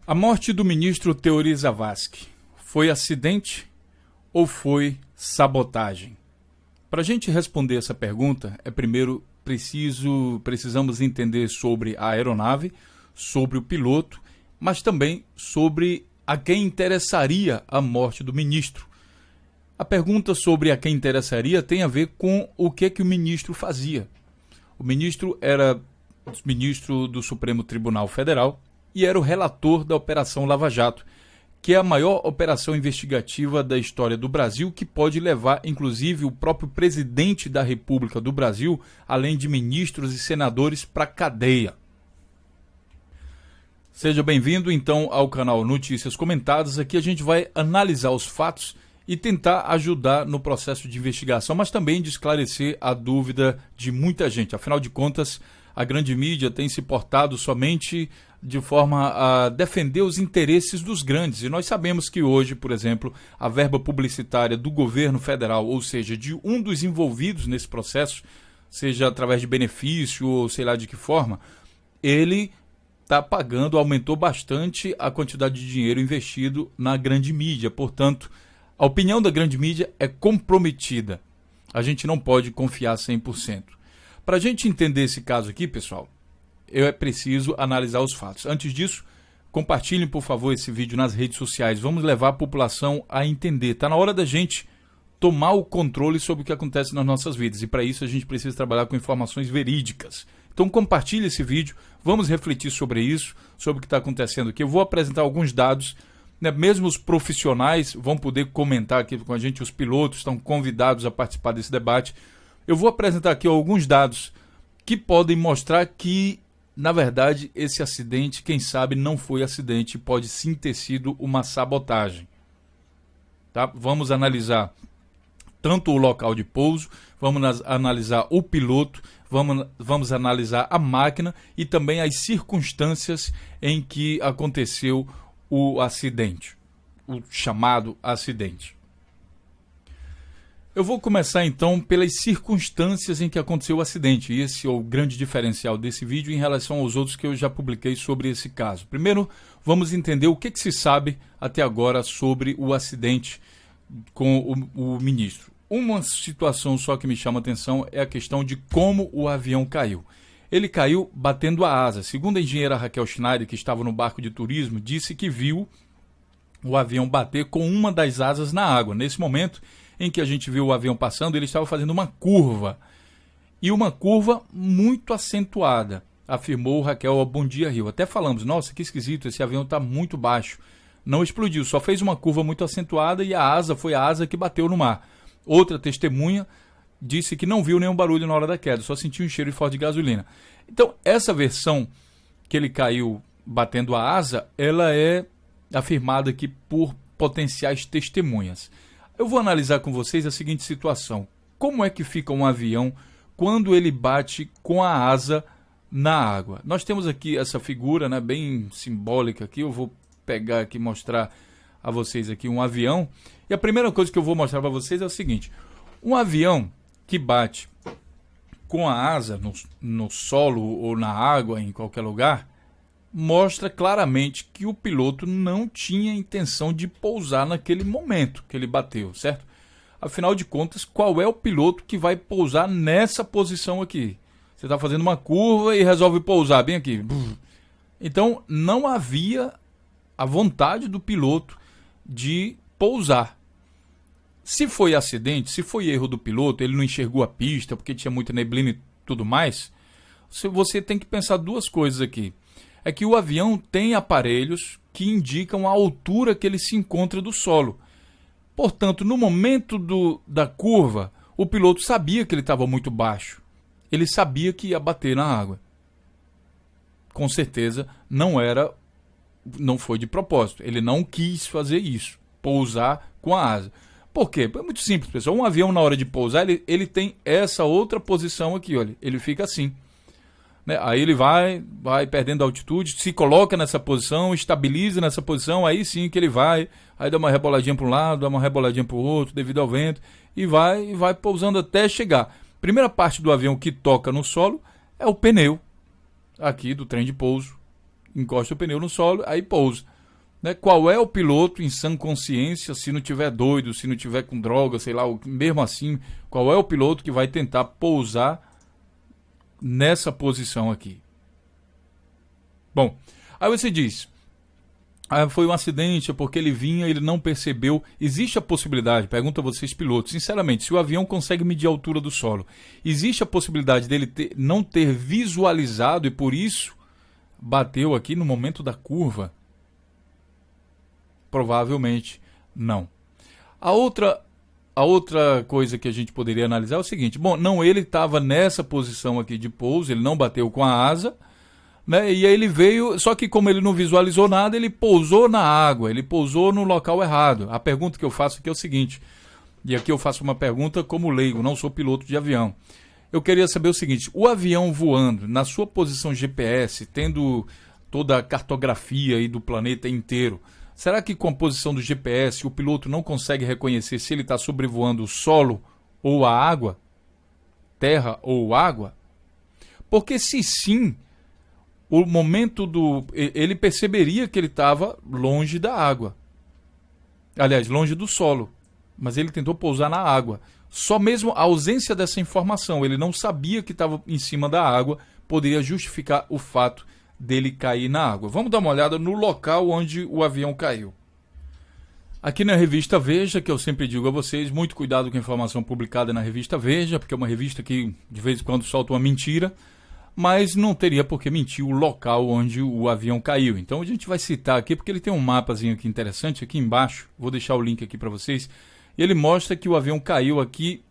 A morte do ministro Teori Zavascki foi acidente ou foi sabotagem? Para a gente responder essa pergunta, primeiro precisamos entender sobre a aeronave, sobre o piloto, mas também sobre a quem interessaria a morte do ministro. A pergunta sobre a quem interessaria tem a ver com o que o ministro fazia. O ministro era ministro do Supremo Tribunal Federal e era o relator da Operação Lava Jato, que é a maior operação investigativa da história do Brasil, que pode levar, inclusive, o próprio presidente da República do Brasil, além de ministros e senadores, para a cadeia. Seja bem-vindo, então, ao canal Notícias Comentadas. Aqui a gente vai analisar os fatos e tentar ajudar no processo de investigação, mas também de esclarecer a dúvida de muita gente. Afinal de contas, a grande mídia tem se portado somente de forma a defender os interesses dos grandes. E nós sabemos que hoje, por exemplo, a verba publicitária do governo federal, ou seja, de um dos envolvidos nesse processo, seja através de benefício ou sei lá de que forma, ele está pagando, aumentou bastante a quantidade de dinheiro investido na grande mídia. Portanto, a opinião da grande mídia é comprometida. A gente não pode confiar 100%. Para a gente entender esse caso aqui, pessoal, é preciso analisar os fatos. Antes disso, compartilhem, por favor, esse vídeo nas redes sociais. Vamos levar a população a entender. Está na hora da gente tomar o controle sobre o que acontece nas nossas vidas. E para isso a gente precisa trabalhar com informações verídicas. Então compartilhe esse vídeo, vamos refletir sobre isso, sobre o que está acontecendo aqui. Eu vou apresentar alguns dados, né? Mesmo os profissionais vão poder comentar aqui com a gente, os pilotos estão convidados a participar desse debate. Eu vou apresentar aqui alguns dados que podem mostrar que, na verdade, esse acidente, quem sabe, não foi acidente, pode sim ter sido uma sabotagem. Tá? Vamos analisar tanto o local de pouso, vamos analisar o piloto, vamos analisar a máquina e também as circunstâncias em que aconteceu o acidente, o chamado acidente. Eu vou começar então pelas circunstâncias em que aconteceu o acidente. E esse é o grande diferencial desse vídeo em relação aos outros que eu já publiquei sobre esse caso. Primeiro, vamos entender o que se sabe até agora sobre o acidente com o ministro. Uma situação só que me chama a atenção é a questão de como o avião caiu. Ele caiu batendo a asa. Segundo a engenheira Raquel Schneider, que estava no barco de turismo, disse que viu o avião bater com uma das asas na água. Nesse momento em que a gente viu o avião passando, ele estava fazendo uma curva. E uma curva muito acentuada, afirmou Raquel ao Bom Dia Rio. Até falamos, nossa, que esquisito, esse avião está muito baixo. Não explodiu, só fez uma curva muito acentuada e a asa foi a asa que bateu no mar. Outra testemunha disse que não viu nenhum barulho na hora da queda, só sentiu um cheiro forte de gasolina. Então, essa versão que ele caiu batendo a asa, ela é afirmada aqui por potenciais testemunhas. Eu vou analisar com vocês a seguinte situação. Como é que fica um avião quando ele bate com a asa na água? Nós temos aqui essa figura, né, bem simbólica aqui. Eu vou pegar aqui e mostrar a vocês aqui um avião. E a primeira coisa que eu vou mostrar para vocês é o seguinte. Um avião que bate com a asa no solo ou na água, em qualquer lugar, mostra claramente que o piloto não tinha intenção de pousar naquele momento que ele bateu, certo? Afinal de contas, qual é o piloto que vai pousar nessa posição aqui? Você está fazendo uma curva e resolve pousar bem aqui. Então, não havia a vontade do piloto de pousar. Se foi acidente, se foi erro do piloto, ele não enxergou a pista porque tinha muita neblina e tudo mais, você tem que pensar duas coisas aqui. É que o avião tem aparelhos que indicam a altura que ele se encontra do solo. Portanto, no momento da curva, o piloto sabia que ele estava muito baixo. Ele sabia que ia bater na água. Com certeza, não foi de propósito. Ele não quis fazer isso, pousar com a asa. Por quê? É muito simples, pessoal. Um avião, na hora de pousar, ele tem essa outra posição aqui, olha. Ele fica assim. Né? Aí ele vai perdendo altitude, se coloca nessa posição, estabiliza nessa posição, aí sim que ele vai, aí dá uma reboladinha para um lado, dá uma reboladinha para o outro, devido ao vento, e vai pousando até chegar. Primeira parte do avião que toca no solo é o pneu, aqui do trem de pouso. Encosta o pneu no solo, aí pousa. Né? Qual é o piloto em sã consciência, se não tiver doido, se não tiver com droga, sei lá, mesmo assim, qual é o piloto que vai tentar pousar nessa posição aqui? Bom, aí você diz, foi um acidente, porque ele vinha, ele não percebeu. Existe a possibilidade, pergunto a vocês pilotos, sinceramente, se o avião consegue medir a altura do solo, existe a possibilidade dele não ter visualizado e por isso bateu aqui no momento da curva? Provavelmente não. A outra coisa que a gente poderia analisar é o seguinte, bom, não, ele estava nessa posição aqui de pouso, ele não bateu com a asa, né? E aí ele veio, só que como ele não visualizou nada, ele pousou na água, ele pousou no local errado. A pergunta que eu faço aqui é o seguinte, e aqui eu faço uma pergunta como leigo, não sou piloto de avião. Eu queria saber o seguinte, o avião voando na sua posição GPS, tendo toda a cartografia aí do planeta inteiro, será que com a posição do GPS o piloto não consegue reconhecer se ele está sobrevoando o solo ou a água? Terra ou água? Porque se sim, o momento ele perceberia que ele estava longe da água. Aliás, longe do solo. Mas ele tentou pousar na água. Só mesmo a ausência dessa informação, ele não sabia que estava em cima da água, poderia justificar o fato dele cair na água. Vamos dar uma olhada no local onde o avião caiu. Aqui na revista Veja, que eu sempre digo a vocês, muito cuidado com a informação publicada na revista Veja, porque é uma revista que de vez em quando solta uma mentira, mas não teria por que mentir o local onde o avião caiu. Então a gente vai citar aqui, porque ele tem um mapazinho aqui interessante, aqui embaixo, vou deixar o link aqui para vocês, e ele mostra que o avião caiu aqui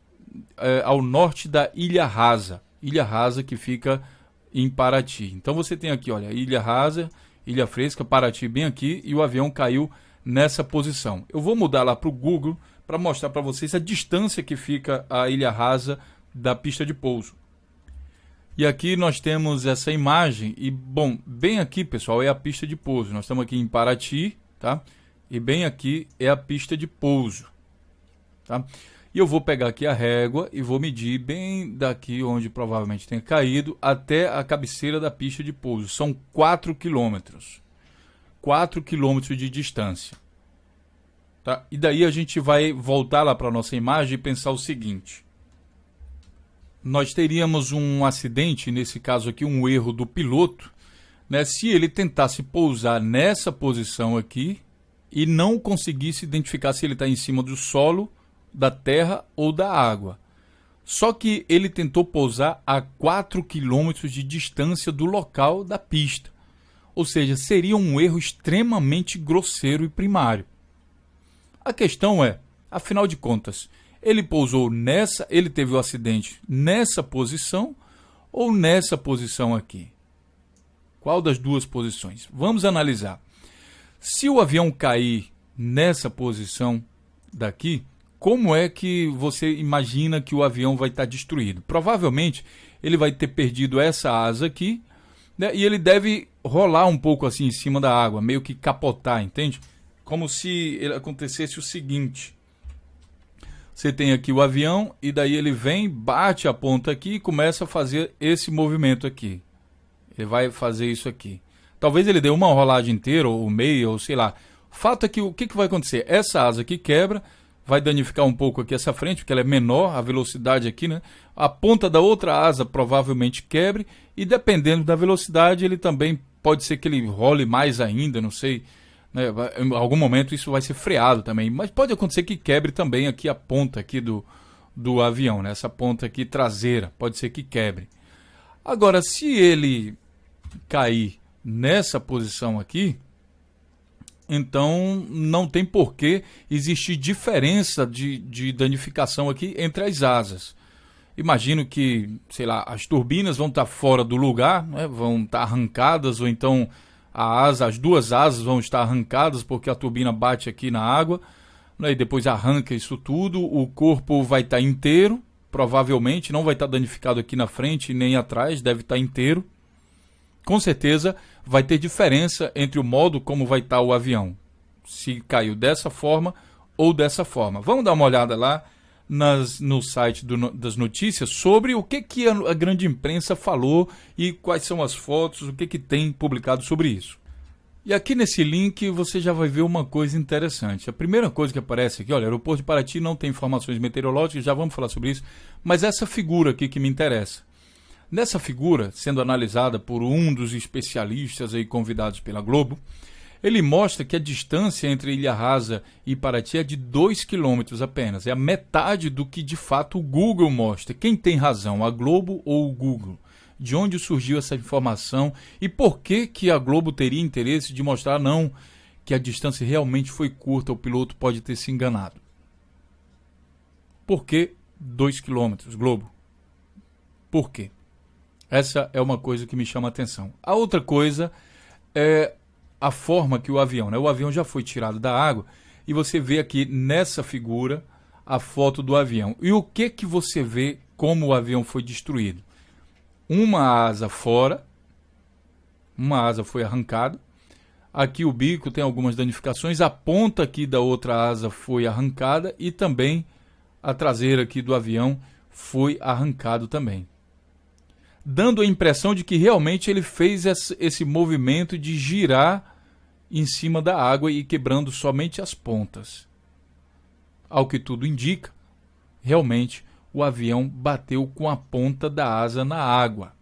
ao norte da Ilha Rasa que fica em Paraty. Então você tem aqui, olha, Ilha Rasa, Ilha Fresca, Paraty bem aqui, e o avião caiu nessa posição. Eu vou mudar lá para o Google para mostrar para vocês a distância que fica a Ilha Rasa da pista de pouso. E aqui nós temos essa imagem, e bom, bem aqui, pessoal, é a pista de pouso. Nós estamos aqui em Paraty, tá? E bem aqui é a pista de pouso, tá? E eu vou pegar aqui a régua e vou medir bem daqui onde provavelmente tenha caído até a cabeceira da pista de pouso. São 4 quilômetros. 4 quilômetros de distância. Tá? E daí a gente vai voltar lá para a nossa imagem e pensar o seguinte. Nós teríamos um acidente, nesse caso aqui, um erro do piloto, né, se ele tentasse pousar nessa posição aqui e não conseguisse identificar se ele está em cima do solo, da terra ou da água. Só que ele tentou pousar a 4 quilômetros de distância do local da pista. Ou seja, seria um erro extremamente grosseiro e primário. A questão é, afinal de contas, ele pousou ele teve o acidente nessa posição ou nessa posição aqui? Qual das duas posições? Vamos analisar. Se o avião cair nessa posição daqui, como é que você imagina que o avião vai estar destruído? Provavelmente ele vai ter perdido essa asa aqui, né, e ele deve rolar um pouco assim em cima da água, meio que capotar, entende? Como se acontecesse o seguinte. Você tem aqui o avião e daí ele vem, bate a ponta aqui e começa a fazer esse movimento aqui. Ele vai fazer isso aqui. Talvez ele dê uma rolagem inteira ou meia, ou sei lá. O fato é que o que vai acontecer? Essa asa aqui quebra, vai danificar um pouco aqui essa frente, porque ela é menor, a velocidade aqui, né? A ponta da outra asa provavelmente quebre e dependendo da velocidade ele também pode ser que ele role mais ainda, não sei. Né? Em algum momento isso vai ser freado também, mas pode acontecer que quebre também aqui a ponta aqui do avião, né? Essa ponta aqui traseira, pode ser que quebre. Agora, se ele cair nessa posição aqui, então não tem por que existir diferença de danificação aqui entre as asas. Imagino que, sei lá, as turbinas vão estar fora do lugar, né? Vão estar arrancadas, ou então as duas asas vão estar arrancadas porque a turbina bate aqui na água, né? E depois arranca isso tudo, o corpo vai estar inteiro, provavelmente não vai estar danificado aqui na frente nem atrás, deve estar inteiro. Com certeza vai ter diferença entre o modo como vai estar o avião, se caiu dessa forma ou dessa forma. Vamos dar uma olhada lá no site das notícias sobre o que a grande imprensa falou e quais são as fotos, o que tem publicado sobre isso. E aqui nesse link você já vai ver uma coisa interessante. A primeira coisa que aparece aqui, olha, aeroporto de Paraty não tem informações meteorológicas, já vamos falar sobre isso, mas essa figura aqui que me interessa. Nessa figura, sendo analisada por um dos especialistas aí convidados pela Globo, ele mostra que a distância entre Ilha Rasa e Paraty é de 2 quilômetros apenas. É a metade do que de fato o Google mostra. Quem tem razão, a Globo ou o Google? De onde surgiu essa informação e por que que a Globo teria interesse de mostrar não, que a distância realmente foi curta, o piloto pode ter se enganado? Por que 2 quilômetros, Globo? Por quê? Essa é uma coisa que me chama a atenção. A outra coisa é a forma que o avião, né? O avião já foi tirado da água e você vê aqui nessa figura a foto do avião. E o que que você vê como o avião foi destruído? Uma asa fora, uma asa foi arrancada. Aqui o bico tem algumas danificações, a ponta aqui da outra asa foi arrancada e também a traseira aqui do avião foi arrancado também. Dando a impressão de que realmente ele fez esse movimento de girar em cima da água e quebrando somente as pontas. Ao que tudo indica, realmente o avião bateu com a ponta da asa na água.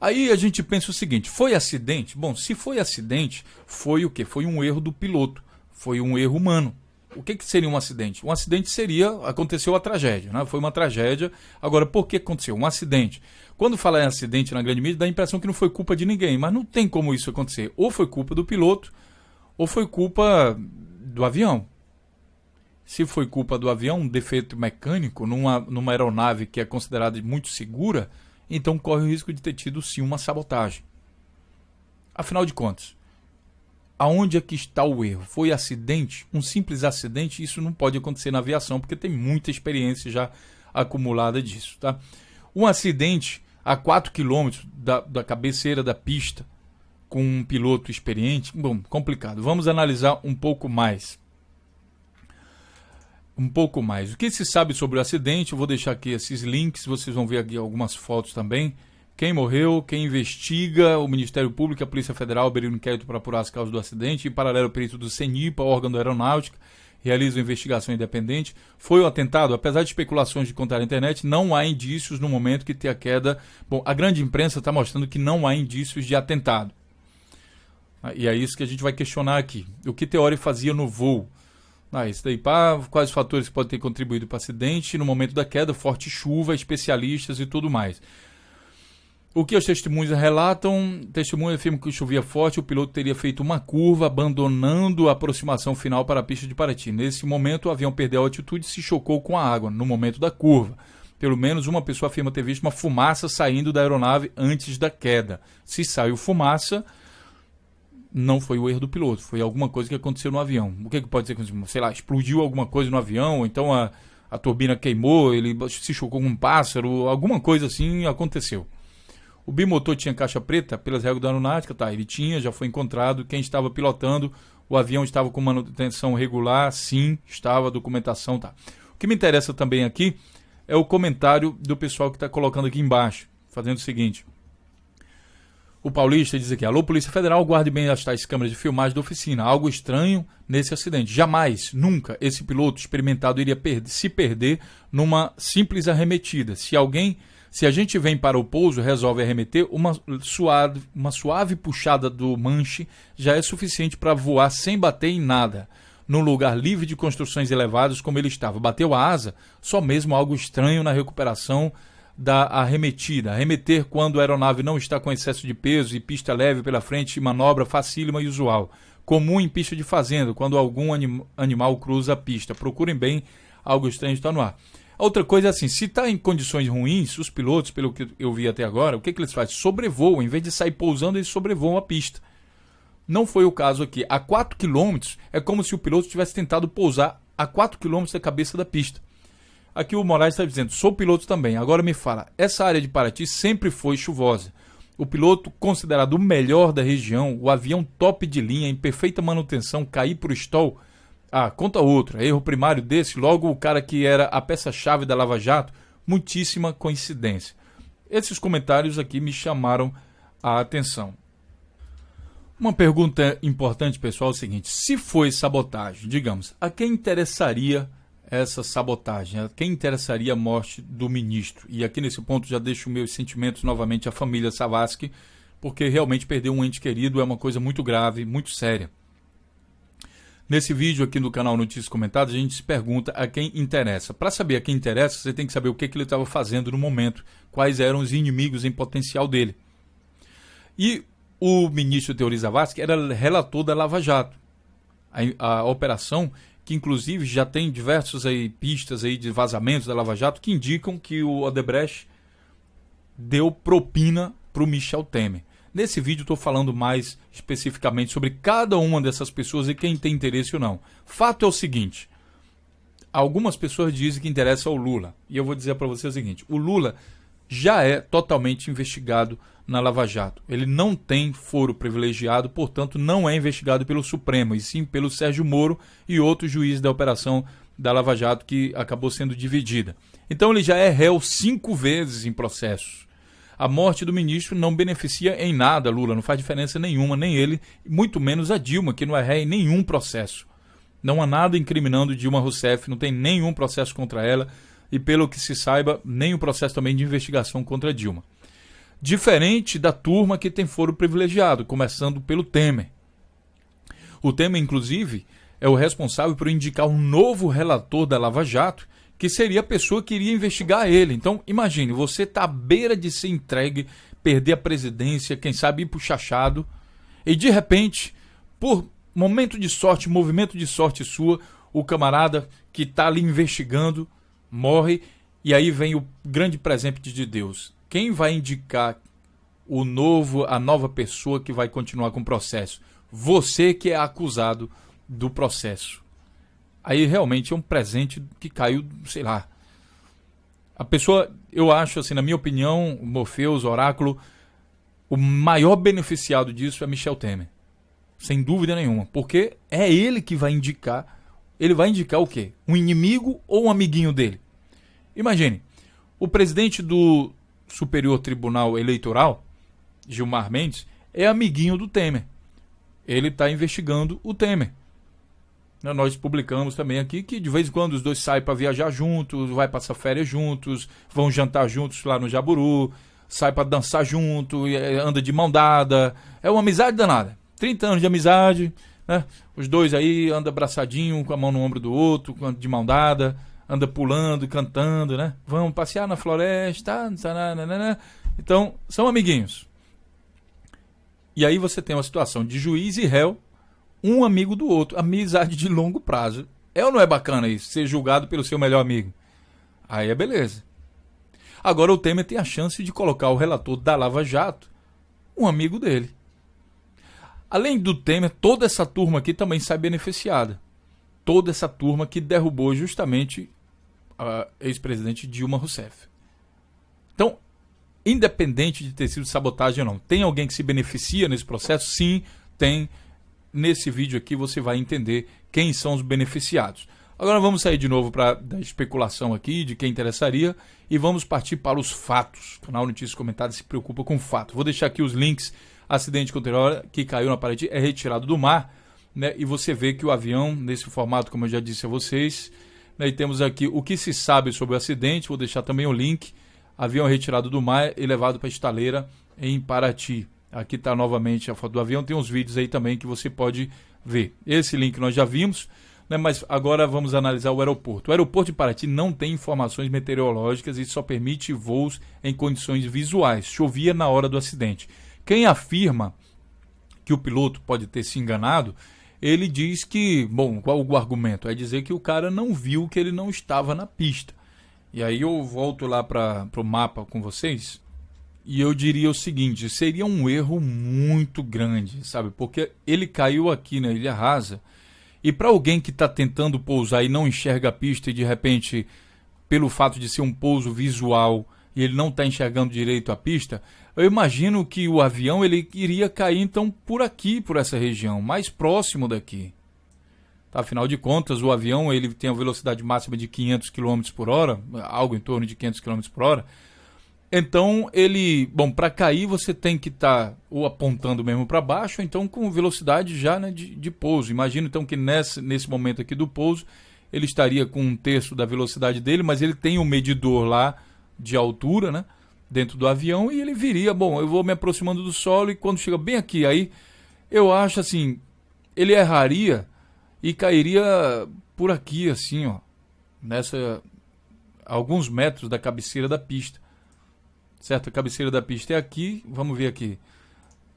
Aí a gente pensa o seguinte, foi acidente? Bom, se foi acidente, foi o quê? Foi um erro do piloto, foi um erro humano. O que seria um acidente? Um acidente aconteceu a tragédia, né? Foi uma tragédia. Agora, por que aconteceu? Um acidente. Quando fala em acidente na grande mídia, dá a impressão que não foi culpa de ninguém, mas não tem como isso acontecer. Ou foi culpa do piloto, ou foi culpa do avião. Se foi culpa do avião, um defeito mecânico numa aeronave que é considerada muito segura, então corre o risco de ter tido sim uma sabotagem. Afinal de contas, aonde é que está o erro? Foi acidente? Um simples acidente? Isso não pode acontecer na aviação, porque tem muita experiência já acumulada disso. Tá? Um acidente a 4 km da cabeceira da pista, com um piloto experiente, bom, complicado. Vamos analisar um pouco mais. O que se sabe sobre o acidente? Eu vou deixar aqui esses links, vocês vão ver aqui algumas fotos também. Quem morreu, quem investiga, o Ministério Público, a Polícia Federal abriu um inquérito para apurar as causas do acidente. Em paralelo, o perito do CENIPA, órgão da Aeronáutica, realiza uma investigação independente. Foi um atentado, apesar de especulações de contar na internet, não há indícios no momento que tem a queda. Bom, a grande imprensa está mostrando que não há indícios de atentado. E é isso que a gente vai questionar aqui. O que Teori fazia no voo? Isso daí, quais os fatores que podem ter contribuído para o acidente? No momento da queda, forte chuva, especialistas e tudo mais. O que os testemunhas relatam? Testemunhas afirmam que chovia forte, o piloto teria feito uma curva, abandonando a aproximação final para a pista de Paraty. Nesse momento, o avião perdeu a altitude e se chocou com a água, no momento da curva. Pelo menos uma pessoa afirma ter visto uma fumaça saindo da aeronave antes da queda. Se saiu fumaça, não foi o erro do piloto, foi alguma coisa que aconteceu no avião. O que pode ser? Sei lá, explodiu alguma coisa no avião, ou então a turbina queimou, ele se chocou com um pássaro, alguma coisa assim aconteceu. O bimotor tinha caixa preta, pelas regras da aeronáutica, ele tinha, já foi encontrado. Quem estava pilotando, o avião estava com manutenção regular, sim, estava, documentação, O que me interessa também aqui é o comentário do pessoal que está colocando aqui embaixo, fazendo o seguinte. O Paulista diz aqui, alô Polícia Federal, guarde bem as tais câmeras de filmagem da oficina, algo estranho nesse acidente. Jamais, nunca, esse piloto experimentado iria se perder numa simples arremetida. Se a gente vem para o pouso, resolve arremeter, uma suave puxada do manche já é suficiente para voar sem bater em nada, num lugar livre de construções elevadas como ele estava. Bateu a asa, só mesmo algo estranho na recuperação da arremetida. Arremeter quando a aeronave não está com excesso de peso e pista leve pela frente, manobra facílima e usual. Comum em pista de fazenda, quando algum animal cruza a pista. Procurem bem, algo estranho está no ar. Outra coisa é assim, se está em condições ruins, os pilotos, pelo que eu vi até agora, o que eles fazem? Sobrevoam, em vez de sair pousando, eles sobrevoam a pista. Não foi o caso aqui. A 4 km é como se o piloto tivesse tentado pousar a 4 km da cabeça da pista. Aqui o Moraes está dizendo, sou piloto também. Agora me fala, essa área de Paraty sempre foi chuvosa. O piloto considerado o melhor da região, o avião top de linha, em perfeita manutenção, cair para o stall. Conta outra, erro primário desse, logo o cara que era a peça-chave da Lava Jato, muitíssima coincidência. Esses comentários aqui me chamaram a atenção. Uma pergunta importante, pessoal, é o seguinte: se foi sabotagem, digamos, a quem interessaria essa sabotagem? A quem interessaria a morte do ministro? E aqui nesse ponto já deixo meus sentimentos novamente à família Savasky, porque realmente perder um ente querido é uma coisa muito grave, muito séria. Nesse vídeo aqui no canal Notícias Comentadas, a gente se pergunta a quem interessa. Para saber a quem interessa, você tem que saber o que ele estava fazendo no momento, quais eram os inimigos em potencial dele. E o ministro Teori Zavascki era relator da Lava Jato. A operação, que inclusive já tem diversas pistas de vazamentos da Lava Jato que indicam que o Odebrecht deu propina para o Michel Temer. Nesse vídeo estou falando mais especificamente sobre cada uma dessas pessoas e quem tem interesse ou não. Fato é o seguinte: algumas pessoas dizem que interessa ao Lula. E eu vou dizer para você o seguinte: o Lula já é totalmente investigado na Lava Jato. Ele não tem foro privilegiado, portanto não é investigado pelo Supremo, e sim pelo Sérgio Moro e outros juízes da operação da Lava Jato que acabou sendo dividida. Então ele já é réu 5 vezes em processos. A morte do ministro não beneficia em nada Lula, não faz diferença nenhuma, nem ele, muito menos a Dilma, que não é ré em nenhum processo. Não há nada incriminando Dilma Rousseff, não tem nenhum processo contra ela, e pelo que se saiba, nem o processo também de investigação contra Dilma. Diferente da turma que tem foro privilegiado, começando pelo Temer. O Temer, inclusive, é o responsável por indicar um novo relator da Lava Jato, que seria a pessoa que iria investigar ele. Então, imagine, você está à beira de ser entregue, perder a presidência, quem sabe ir para o chachado, e de repente, por momento de sorte, movimento de sorte sua, o camarada que está ali investigando morre, e aí vem o grande presente de Deus. Quem vai indicar a nova pessoa que vai continuar com o processo? Você que é acusado do processo. Aí realmente é um presente que caiu, sei lá. A pessoa, eu acho, assim, na minha opinião, o Morpheus, o Oráculo, o maior beneficiado disso é Michel Temer. Sem dúvida nenhuma. Porque é ele que vai indicar. Ele vai indicar o quê? Um inimigo ou um amiguinho dele? Imagine, o presidente do Superior Tribunal Eleitoral, Gilmar Mendes, é amiguinho do Temer. Ele está investigando o Temer. Nós publicamos também aqui que de vez em quando os dois saem para viajar juntos, vai passar férias juntos, vão jantar juntos lá no Jaburu, sai para dançar junto, anda de mão dada. É uma amizade danada. 30 anos de amizade, né? Os dois aí andam abraçadinho, com a mão no ombro do outro, de mão dada, anda pulando, cantando, né? Vamos passear na floresta, então são amiguinhos. E aí você tem uma situação de juiz e réu, um amigo do outro, amizade de longo prazo. É ou não é bacana isso? Ser julgado pelo seu melhor amigo? Aí é beleza. Agora o Temer tem a chance de colocar o relator da Lava Jato, um amigo dele. Além do Temer, toda essa turma aqui também sai beneficiada. Toda essa turma que derrubou justamente a ex-presidente Dilma Rousseff. Então, independente de ter sido sabotagem ou não, tem alguém que se beneficia nesse processo? Sim, tem. Nesse vídeo aqui você vai entender quem são os beneficiados. Agora vamos sair de novo da especulação aqui, de quem interessaria, e vamos partir para os fatos. O canal Notícias Comentadas se preocupa com fato. Vou deixar aqui os links. Acidente contra que caiu na parede é retirado do mar, né? E você vê que o avião, nesse formato, como eu já disse a vocês, né? E temos aqui o que se sabe sobre o acidente. Vou deixar também o link. Avião retirado do mar e levado para a estaleira em Paraty. Aqui está novamente a foto do avião, tem uns vídeos aí também que você pode ver. Esse link nós já vimos, né, mas agora vamos analisar o aeroporto. O aeroporto de Paraty não tem informações meteorológicas e só permite voos em condições visuais. Chovia na hora do acidente. Quem afirma que o piloto pode ter se enganado, ele diz que, bom, qual o argumento? É dizer que o cara não viu, que ele não estava na pista. E aí eu volto lá para o mapa com vocês. E eu diria o seguinte, seria um erro muito grande, sabe? Porque ele caiu aqui na Ilha Rasa, e para alguém que está tentando pousar e não enxerga a pista e de repente, pelo fato de ser um pouso visual, e ele não está enxergando direito a pista, eu imagino que o avião ele iria cair então por aqui, por essa região, mais próximo daqui. Tá, afinal de contas, o avião ele tem a velocidade máxima de 500 km por hora, algo em torno de 500 km por hora, Então ele, bom, para cair você tem que estar ou apontando mesmo para baixo, ou então com velocidade já, né, de pouso. Imagina então que nesse momento aqui do pouso, ele estaria com 1/3 da velocidade dele, mas ele tem um medidor lá de altura, né, dentro do avião, e ele viria, bom, eu vou me aproximando do solo e quando chega bem aqui, aí eu acho assim, ele erraria e cairia por aqui assim, ó, alguns metros da cabeceira da pista. Certo? A cabeceira da pista é aqui, vamos ver aqui.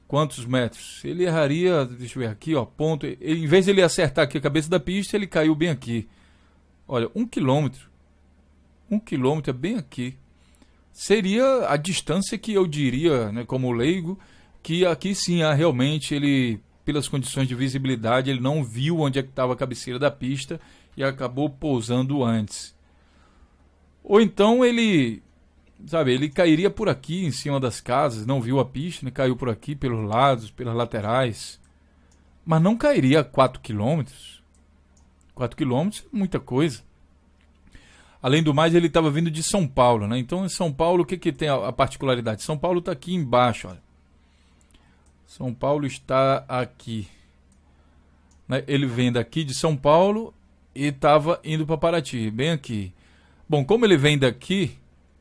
Quantos metros? Ele erraria, deixa eu ver aqui, ó, ponto. Em vez de ele acertar aqui a cabeça da pista, ele caiu bem aqui. Olha, 1 quilômetro. 1 quilômetro é bem aqui. Seria a distância que eu diria, né, como leigo, que aqui sim, realmente ele, pelas condições de visibilidade, ele não viu onde é que estava a cabeceira da pista e acabou pousando antes. Ou então ele cairia por aqui em cima das casas, não viu a pista, né? Caiu por aqui, pelos lados, pelas laterais. Mas não cairia a 4 quilômetros. 4 quilômetros é muita coisa. Além do mais, ele estava vindo de São Paulo, né? Então, em São Paulo, o que tem a particularidade? São Paulo está aqui embaixo, olha. São Paulo está aqui. Né? Ele vem daqui de São Paulo e estava indo para Paraty, bem aqui. Bom, como ele vem daqui,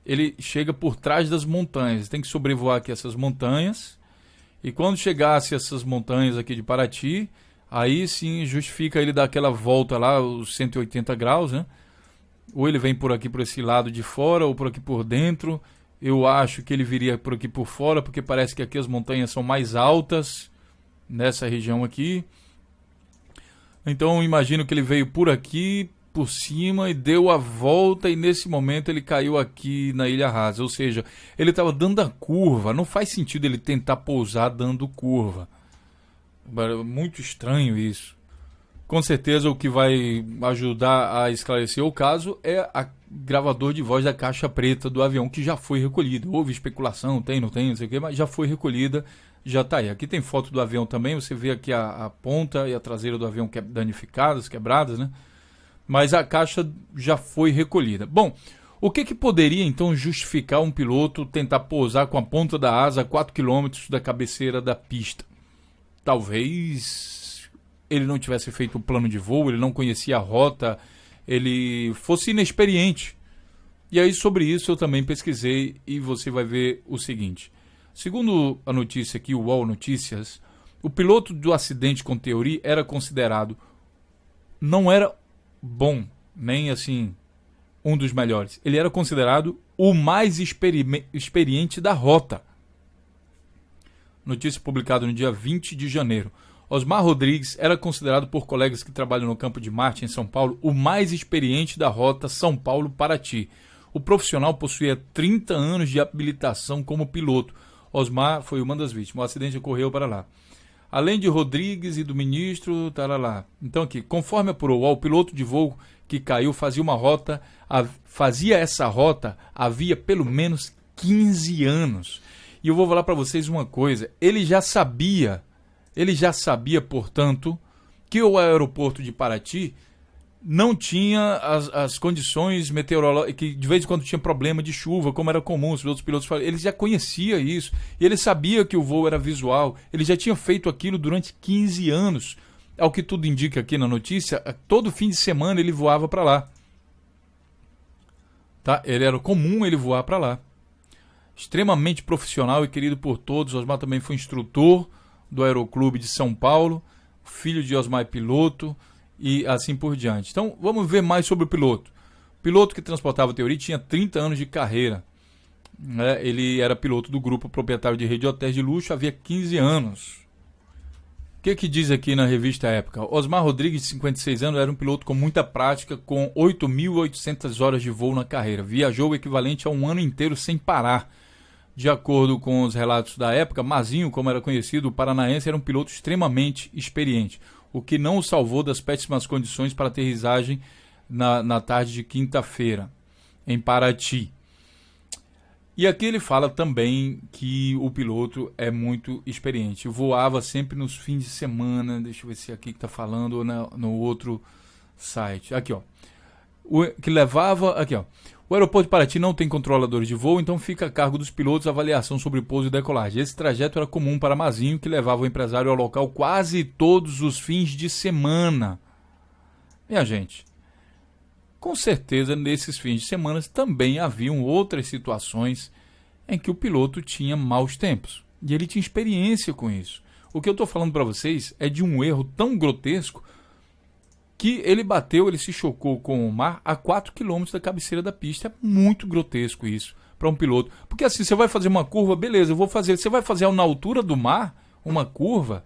ele chega por trás das montanhas. Tem que sobrevoar aqui essas montanhas. E quando chegasse essas montanhas aqui de Paraty, aí sim justifica ele dar aquela volta lá, os 180 graus, né? Ou ele vem por aqui, por esse lado de fora, ou por aqui por dentro. Eu acho que ele viria por aqui por fora, porque parece que aqui as montanhas são mais altas, nessa região aqui. Então eu imagino que ele veio por aqui, por cima, e deu a volta, e nesse momento ele caiu aqui na Ilha Rasa. Ou seja, ele estava dando a curva. Não faz sentido ele tentar pousar dando curva. Muito estranho isso. Com certeza o que vai ajudar a esclarecer o caso é a gravador de voz da caixa preta do avião, que já foi recolhido. Houve especulação, tem, não sei o que, mas já foi recolhida, já está aí. Aqui tem foto do avião também, você vê aqui a ponta e a traseira do avião danificadas, quebradas, né? Mas a caixa já foi recolhida. Bom, o que poderia então justificar um piloto tentar pousar com a ponta da asa a 4 km da cabeceira da pista? Talvez ele não tivesse feito o plano de voo, ele não conhecia a rota, ele fosse inexperiente. E aí sobre isso eu também pesquisei e você vai ver o seguinte. Segundo a notícia aqui, o UOL Notícias, o piloto do acidente com Theory era considerado, não era bom, nem assim um dos melhores. Ele era considerado o mais experiente da rota. Notícia publicada no dia 20 de janeiro. Osmar Rodrigues era considerado por colegas que trabalham no campo de Marte em São Paulo o mais experiente da rota São Paulo-Paraty. O profissional possuía 30 anos de habilitação como piloto. Osmar foi uma das vítimas. O acidente ocorreu para lá. Além de Rodrigues e do ministro, tarará. Então aqui, conforme apurou o piloto de voo que caiu fazia essa rota havia pelo menos 15 anos. E eu vou falar para vocês uma coisa, ele já sabia, portanto, que o aeroporto de Paraty não tinha as condições meteorológicas, que de vez em quando tinha problema de chuva, como era comum, os outros pilotos falavam. Ele já conhecia isso, e ele sabia que o voo era visual, ele já tinha feito aquilo durante 15 anos. Ao que tudo indica aqui na notícia, todo fim de semana ele voava para lá. Tá? Era comum ele voar para lá. Extremamente profissional e querido por todos. Osmar também foi instrutor do Aeroclube de São Paulo, filho de Osmar é piloto e assim por diante. Então vamos ver mais sobre o piloto. O piloto que transportava a Theory tinha 30 anos de carreira. Ele era piloto do grupo proprietário de rede de hotéis de luxo havia 15 anos. O que diz aqui na revista Época? Osmar Rodrigues, de 56 anos, era um piloto com muita prática, com 8.800 horas de voo na carreira. Viajou o equivalente a um ano inteiro sem parar. De acordo com os relatos da época, Mazinho, como era conhecido, o paranaense, era um piloto extremamente experiente, o que não o salvou das péssimas condições para aterrissagem na tarde de quinta-feira, em Paraty. E aqui ele fala também que o piloto é muito experiente. Voava sempre nos fins de semana, deixa eu ver se é aqui que está falando ou no outro site. Aqui, ó. que levava... Aqui, ó. O aeroporto de Paraty não tem controladores de voo, então fica a cargo dos pilotos a avaliação sobre pouso e decolagem. Esse trajeto era comum para Mazinho, que levava o empresário ao local quase todos os fins de semana. Minha gente, com certeza nesses fins de semana também haviam outras situações em que o piloto tinha maus tempos. E ele tinha experiência com isso. O que eu estou falando para vocês é de um erro tão grotesco que ele se chocou com o mar a 4 km da cabeceira da pista. É muito grotesco isso para um piloto. Porque assim, você vai fazer uma curva, beleza, eu vou fazer. Você vai fazer na altura do mar uma curva?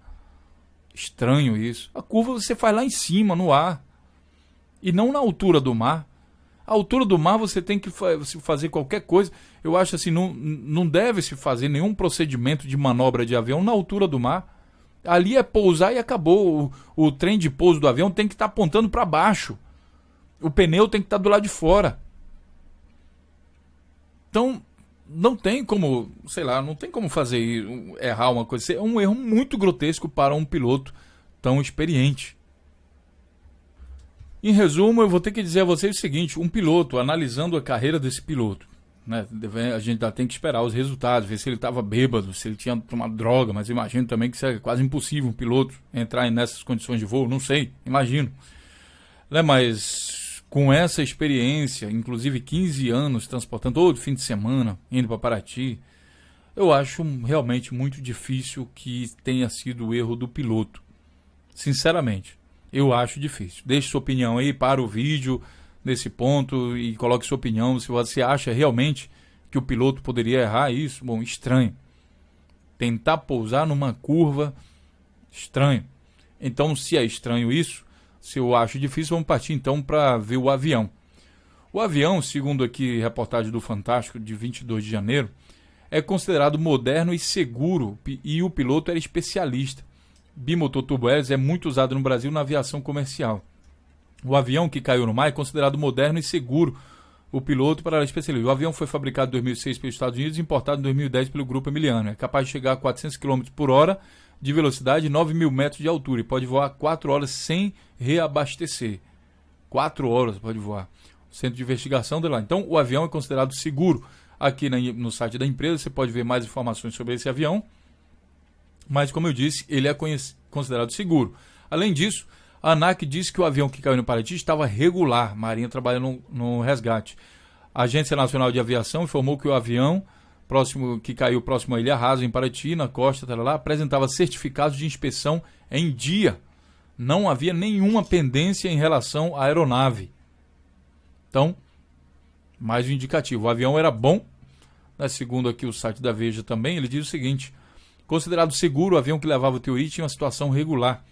Estranho isso. A curva você faz lá em cima, no ar. E não na altura do mar. A altura do mar você tem que fazer qualquer coisa. Eu acho assim, não deve se fazer nenhum procedimento de manobra de avião na altura do mar. Ali é pousar e acabou. O trem de pouso do avião tem que estar apontando para baixo. O pneu tem que estar do lado de fora. Então, não tem como, sei lá, não tem como fazer errar uma coisa. É um erro muito grotesco para um piloto tão experiente. Em resumo, eu vou ter que dizer a vocês o seguinte: um piloto, analisando a carreira desse piloto, né, a gente ainda tem que esperar os resultados, ver se ele estava bêbado, se ele tinha tomado droga, mas imagino também que isso é quase impossível um piloto entrar nessas condições de voo, não sei, imagino. Né, mas com essa experiência, inclusive 15 anos transportando todo fim de semana, indo para Paraty, eu acho realmente muito difícil que tenha sido o erro do piloto. Sinceramente, eu acho difícil. Deixe sua opinião aí, para o vídeo nesse ponto e coloque sua opinião. Se você acha realmente que o piloto poderia errar isso, bom, estranho. Tentar pousar numa curva, estranho. Então, se é estranho isso, se eu acho difícil, vamos partir então para ver o avião. O avião, segundo aqui reportagem do Fantástico de 22 de janeiro, é considerado moderno e seguro e o piloto era especialista. Bimotor turbohélice é muito usado no Brasil na aviação comercial. O avião que caiu no mar é considerado moderno e seguro. O piloto para a especialista. O avião foi fabricado em 2006 pelos Estados Unidos e importado em 2010 pelo Grupo Emiliano. É capaz de chegar a 400 km por hora de velocidade e 9.000 metros de altura. E pode voar 4 horas sem reabastecer. 4 horas pode voar. O centro de investigação dele lá. Então, o avião é considerado seguro. Aqui no site da empresa você pode ver mais informações sobre esse avião. Mas, como eu disse, ele é considerado seguro. Além disso, a ANAC disse que o avião que caiu no Paraty estava regular, Marinha trabalhando no resgate. A Agência Nacional de Aviação informou que o avião que caiu próximo à Ilha Rasa, em Paraty, na costa, apresentava certificados de inspeção em dia. Não havia nenhuma pendência em relação à aeronave. Então, mais um indicativo. O avião era bom, né, segundo aqui o site da Veja também, ele diz o seguinte: considerado seguro, o avião que levava o Theory tinha uma situação regular.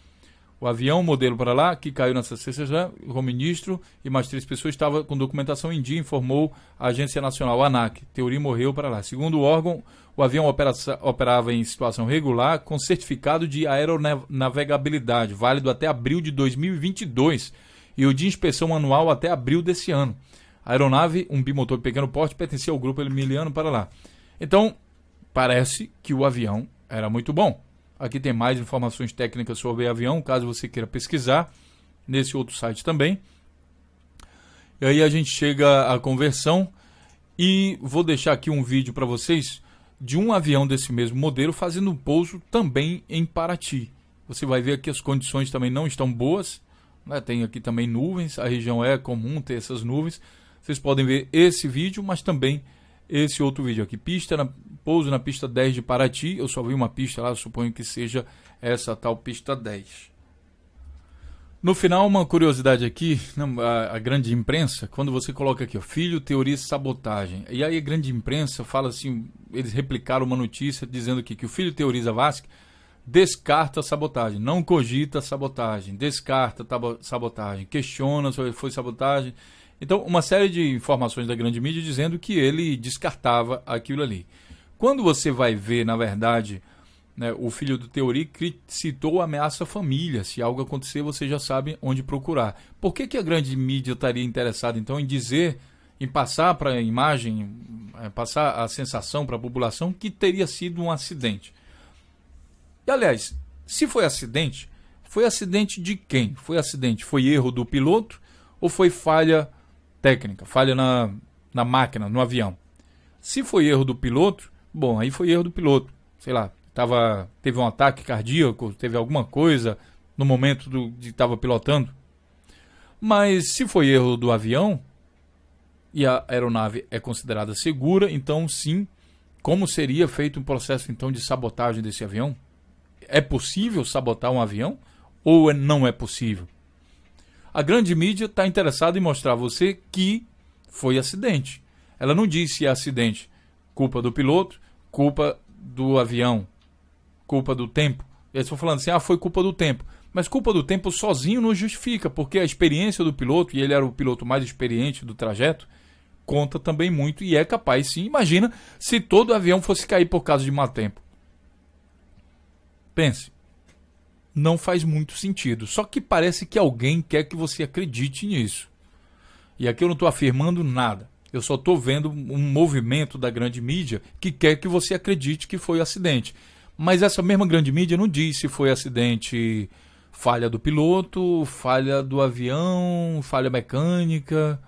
O avião, modelo para lá, que caiu nessa sexta-feira, o ministro e mais 3 pessoas estavam com documentação em dia, informou a Agência Nacional, a ANAC. Theory morreu para lá. Segundo o órgão, o avião operava em situação regular, com certificado de aeronavegabilidade, válido até abril de 2022, e o de inspeção anual até abril desse ano. A aeronave, um bimotor de pequeno porte, pertencia ao Grupo Emiliano para lá. Então, parece que o avião era muito bom. Aqui tem mais informações técnicas sobre o avião, caso você queira pesquisar, nesse outro site também. E aí a gente chega à conversão e vou deixar aqui um vídeo para vocês de um avião desse mesmo modelo fazendo um pouso também em Paraty. Você vai ver que as condições também não estão boas, né? Tem aqui também nuvens, a região é comum ter essas nuvens. Vocês podem ver esse vídeo, mas também esse outro vídeo aqui, pouso na pista 10 de Paraty. Eu só vi uma pista lá, eu suponho que seja essa tal pista 10. No final, uma curiosidade aqui, a grande imprensa, quando você coloca aqui, ó, filho teoriza sabotagem, e aí a grande imprensa fala assim, eles replicaram uma notícia dizendo aqui que o filho teoriza Vasque descarta sabotagem, não cogita sabotagem, descarta sabotagem, questiona se foi sabotagem. Então, uma série de informações da grande mídia dizendo que ele descartava aquilo ali. Quando você vai ver, na verdade, né, o filho do Theory citou ameaça à família. Se algo acontecer, você já sabe onde procurar. Por que a grande mídia estaria interessada, então, em dizer, em passar para a imagem, passar a sensação para a população que teria sido um acidente? E, aliás, se foi acidente de quem? Foi erro do piloto ou foi falha técnica, falha na máquina, no avião. Se foi erro do piloto, bom, aí foi erro do piloto. Sei lá, teve um ataque cardíaco, teve alguma coisa no momento de estava pilotando. Mas se foi erro do avião e a aeronave é considerada segura, então sim, como seria feito um processo então de sabotagem desse avião? É possível sabotar um avião ou não é possível? A grande mídia está interessada em mostrar a você que foi acidente. Ela não diz se é acidente culpa do piloto, culpa do avião, culpa do tempo. Eles estão falando assim, foi culpa do tempo. Mas culpa do tempo sozinho não justifica, porque a experiência do piloto, e ele era o piloto mais experiente do trajeto, conta também muito e é capaz sim. Imagina se todo avião fosse cair por causa de mau tempo. Pense. Não faz muito sentido. Só que parece que alguém quer que você acredite nisso. E aqui eu não estou afirmando nada. Eu só estou vendo um movimento da grande mídia que quer que você acredite que foi acidente. Mas essa mesma grande mídia não diz se foi acidente, falha do piloto, falha do avião, falha mecânica.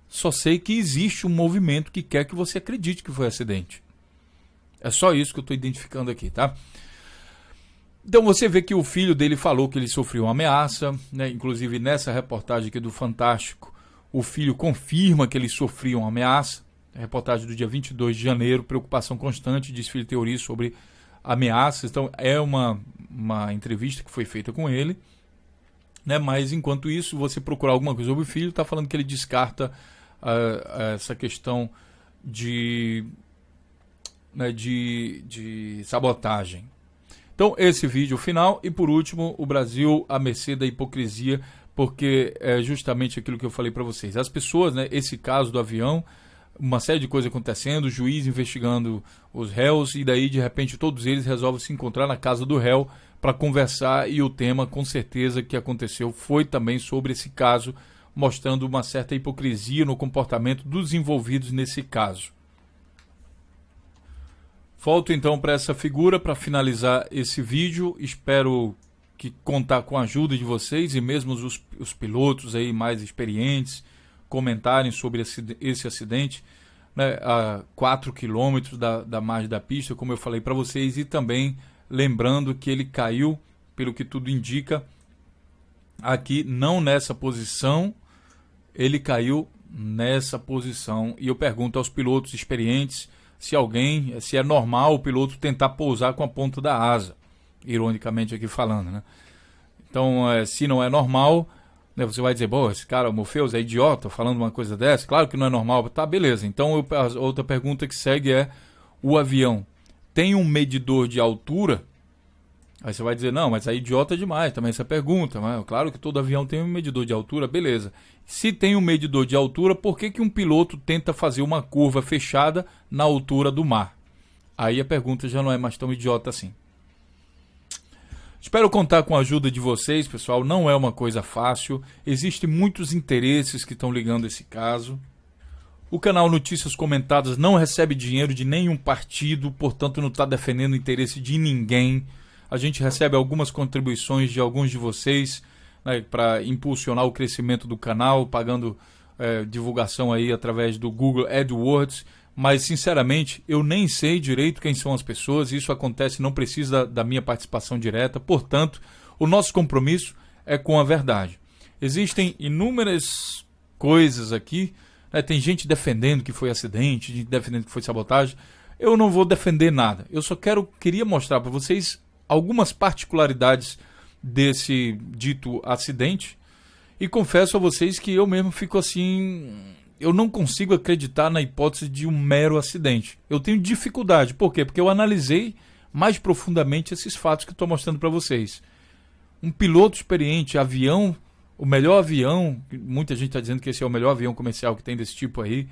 Só sei que existe um movimento que quer que você acredite que foi acidente. É só isso que eu estou identificando aqui, tá? Então você vê que o filho dele falou que ele sofreu uma ameaça, né? Inclusive nessa reportagem aqui do Fantástico, o filho confirma que ele sofria uma ameaça. A reportagem do dia 22 de janeiro, preocupação constante, diz filho teoria sobre ameaças. Então é uma entrevista que foi feita com ele, né? Mas enquanto isso, você procurar alguma coisa sobre o filho, está falando que ele descarta essa questão de sabotagem. Então esse vídeo final e por último, o Brasil à mercê da hipocrisia, porque é justamente aquilo que eu falei para vocês. As pessoas, né, esse caso do avião, uma série de coisas acontecendo, o juiz investigando os réus e daí de repente todos eles resolvem se encontrar na casa do réu para conversar e o tema com certeza que aconteceu foi também sobre esse caso, mostrando uma certa hipocrisia no comportamento dos envolvidos nesse caso. Volto então para essa figura para finalizar esse vídeo. Espero que contar com a ajuda de vocês e mesmo os pilotos aí mais experientes comentarem sobre esse acidente, né, a 4 quilômetros da margem da pista, como eu falei para vocês, e também lembrando que ele caiu, pelo que tudo indica, aqui não nessa posição, ele caiu nessa posição. E eu pergunto aos pilotos experientes se é normal o piloto tentar pousar com a ponta da asa, ironicamente aqui falando, né? Então, se não é normal, né, você vai dizer, bom, esse cara, o Morpheus, é idiota falando uma coisa dessa? Claro que não é normal. Tá, beleza. Então, a outra pergunta que segue é, o avião tem um medidor de altura? Aí você vai dizer, não, mas é idiota demais também essa pergunta. Mas, claro que todo avião tem um medidor de altura, beleza. Se tem um medidor de altura, por que um piloto tenta fazer uma curva fechada na altura do mar? Aí a pergunta já não é mais tão idiota assim. Espero contar com a ajuda de vocês, pessoal. Não é uma coisa fácil. Existem muitos interesses que estão ligando esse caso. O canal Notícias Comentadas não recebe dinheiro de nenhum partido, portanto não está defendendo o interesse de ninguém. A gente recebe algumas contribuições de alguns de vocês, né, para impulsionar o crescimento do canal, pagando divulgação aí através do Google AdWords. Mas, sinceramente, eu nem sei direito quem são as pessoas. Isso acontece, não precisa da minha participação direta. Portanto, o nosso compromisso é com a verdade. Existem inúmeras coisas aqui, né? Tem gente defendendo que foi acidente, gente defendendo que foi sabotagem. Eu não vou defender nada. Eu só queria mostrar para vocês algumas particularidades desse dito acidente. E confesso a vocês que eu mesmo fico assim... Eu não consigo acreditar na hipótese de um mero acidente. Eu tenho dificuldade. Por quê? Porque eu analisei mais profundamente esses fatos que estou mostrando para vocês. Um piloto experiente, avião, o melhor avião, muita gente está dizendo que esse é o melhor avião comercial que tem desse tipo aí.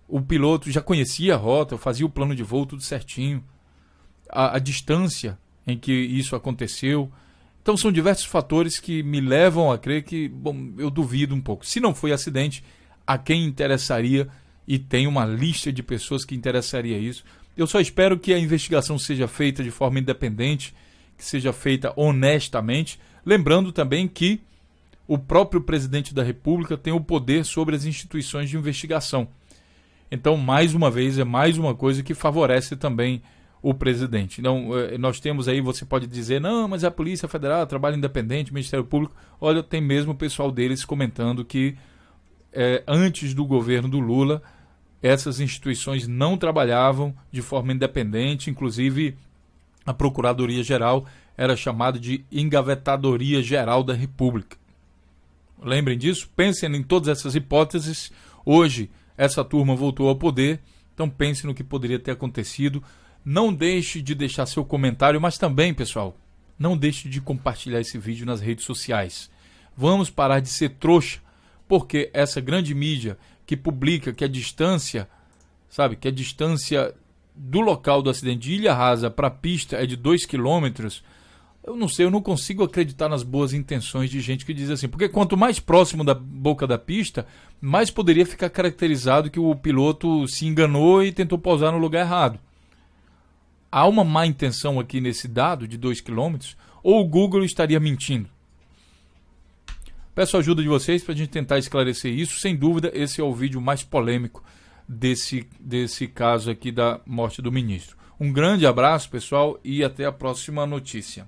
O piloto já conhecia a rota, fazia o plano de voo, tudo certinho. A distância em que isso aconteceu. Então são diversos fatores que me levam a crer que, bom, eu duvido um pouco. Se não foi acidente, a quem interessaria, e tem uma lista de pessoas que interessaria isso. Eu só espero que a investigação seja feita de forma independente, que seja feita honestamente, lembrando também que o próprio presidente da República tem o poder sobre as instituições de investigação. Então, mais uma vez, é mais uma coisa que favorece também o presidente. Então, nós temos aí, você pode dizer, não, mas a Polícia Federal trabalha independente, o Ministério Público. Olha, tem mesmo o pessoal deles comentando que antes do governo do Lula, essas instituições não trabalhavam de forma independente, inclusive a Procuradoria-Geral era chamada de Engavetadoria Geral da República. Lembrem disso, pensem em todas essas hipóteses. Hoje, essa turma voltou ao poder, então pense no que poderia ter acontecido. Não deixe de deixar seu comentário, mas também, pessoal, não deixe de compartilhar esse vídeo nas redes sociais. Vamos parar de ser trouxa, porque essa grande mídia que publica que a distância, sabe, que a distância do local do acidente de Ilha Rasa para a pista é de 2 quilômetros, eu não sei, eu não consigo acreditar nas boas intenções de gente que diz assim, porque quanto mais próximo da boca da pista, mais poderia ficar caracterizado que o piloto se enganou e tentou pousar no lugar errado. Há uma má intenção aqui nesse dado de 2 quilômetros, ou o Google estaria mentindo? Peço a ajuda de vocês para a gente tentar esclarecer isso. Sem dúvida, esse é o vídeo mais polêmico desse caso aqui da morte do ministro. Um grande abraço, pessoal, e até a próxima notícia.